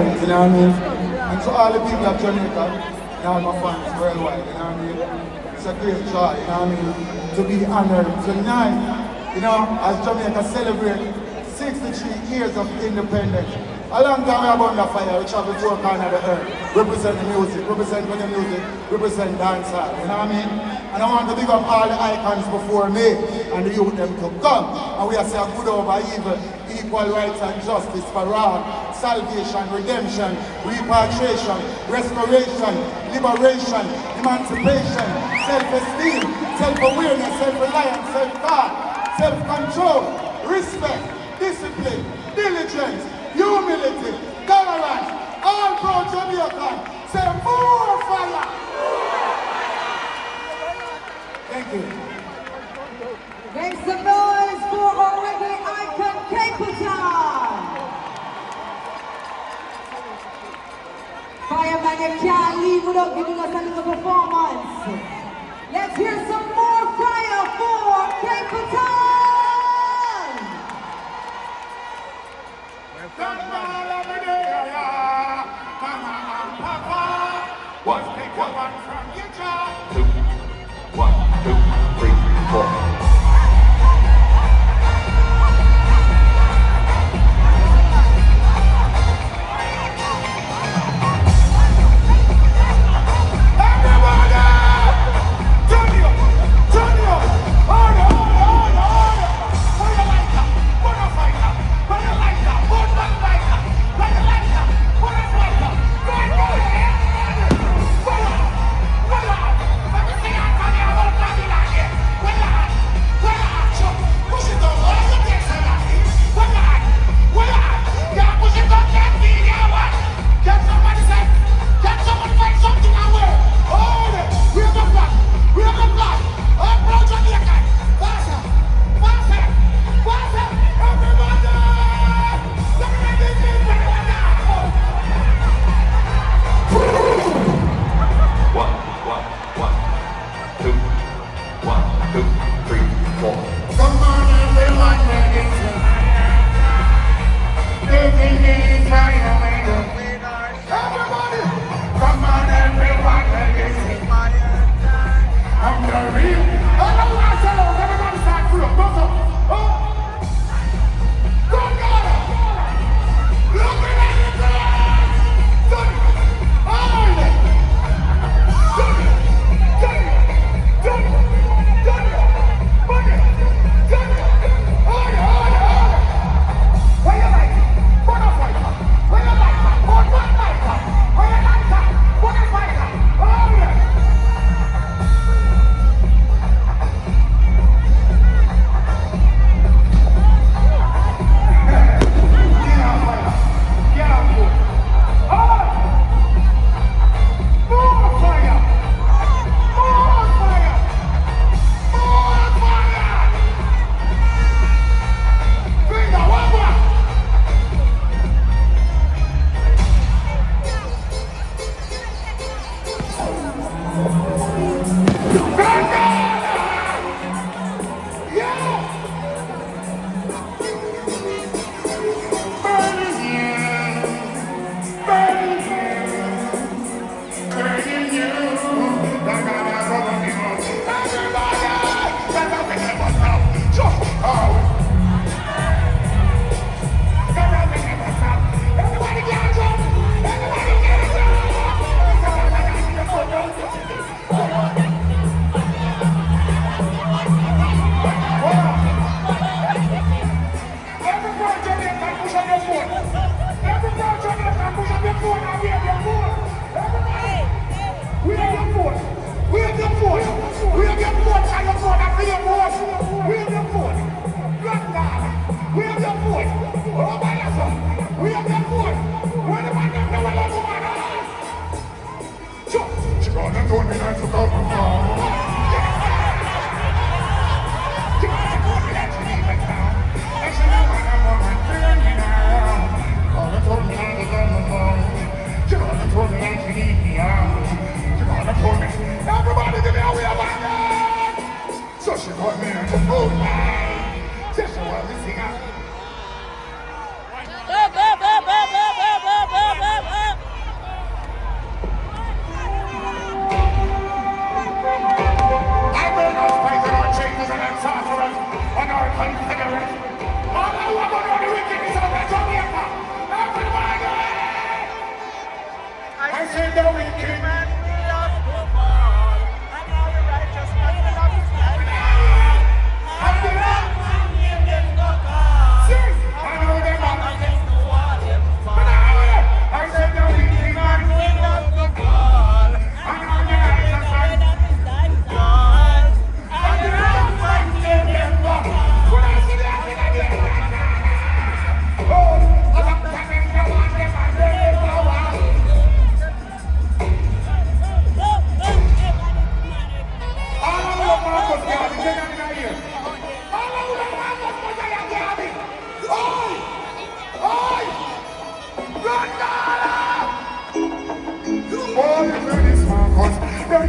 independent, you know what I mean? And to all the people of Jamaica, and all my fans worldwide, you know what I mean? It's a great joy, you know what I mean? To be honored tonight, you know, as Jamaica celebrate 63 years of independence. A long time we have under fire, we travel to a corner of the earth, represent the music, represent the music, represent dancehall, you know what I mean? And I want to big up all the icons before me and the youth them to come. And we are saying good over evil, equal rights and justice for all, salvation, redemption, repatriation, restoration, liberation, emancipation, self-esteem, self-awareness, self-reliance, self-thought, self-control, respect, discipline, diligence, humility, tolerance, all proud Jamaicans, say more fire! Thank you. Make some noise for our reggae icon, Capleton! Fireman, you can't leave without giving us a little performance. Let's hear some more fire for Capleton! One, take one from your job. 2, 1, 2, 3, 4. Everybody! Turn you! Turn you! Order!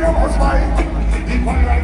you must fight. Equal right